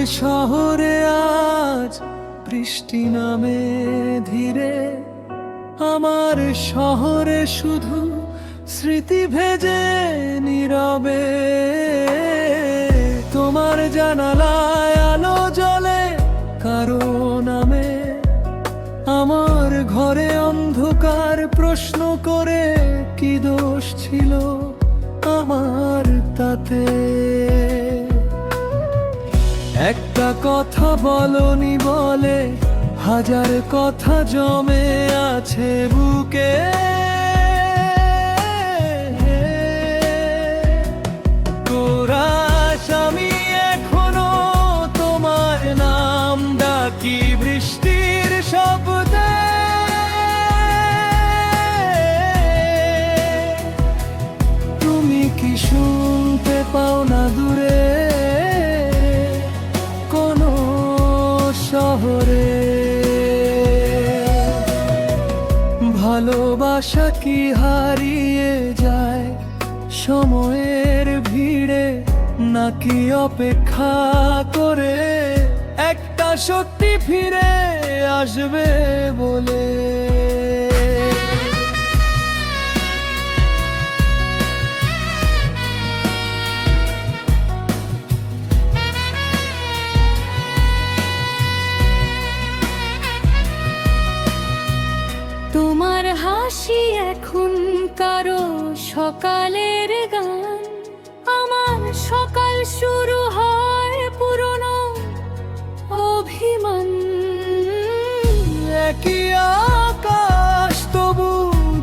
শহরে আজ বৃষ্টি নামে ধীরে, আমার শহরে শুধু স্মৃতি ভেজে নীরবে। তোমার জানালায় আলো জ্বলে কারো নামে, আমার ঘরে অন্ধকার প্রশ্ন করে কি দোষ ছিল আমার তাতে। একটা কথা বলনি বলে হাজার কথা জমে আছে বুকে। কোরাস আমি এখনো তোমার নাম ডাকি বৃষ্টির শব্দে। তুমি কি শুনতে পাও না দূরে কোনো শহরে? ভালোবাসা কি হারিয়ে যায় সময়ের ভিড়ে, নাকি অপেক্ষা করে একটা শক্তি ফিরে আসবে বলে? তোমার হাসি এখন কারো সকালের গান, আমার সকাল শুরু হয় পুরনো অভিমান। একই আকাশ তবু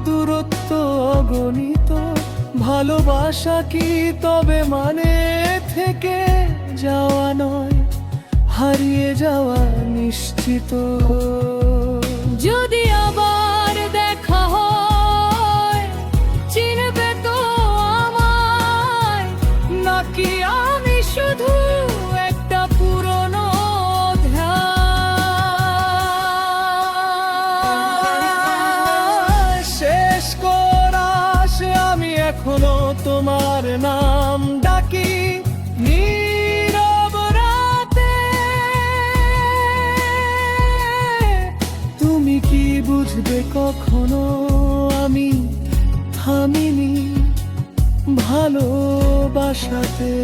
দূরত্ব অগণিত, ভালোবাসা কি তবে মানে থেকে যাওয়া নয়, হারিয়ে যাওয়া নিশ্চিত? যদি আবার দেখা হয় চিনবে তো আমায়, নাকি আমি শুধু একটা পুরনো অধ্যায়? শেষ কোরাস আমি এখনো তোমার নাম ডাকি নীরব রাতে। তুমি কি বুঝবে কখনো আমি থামিনি ভালোবাসাতে?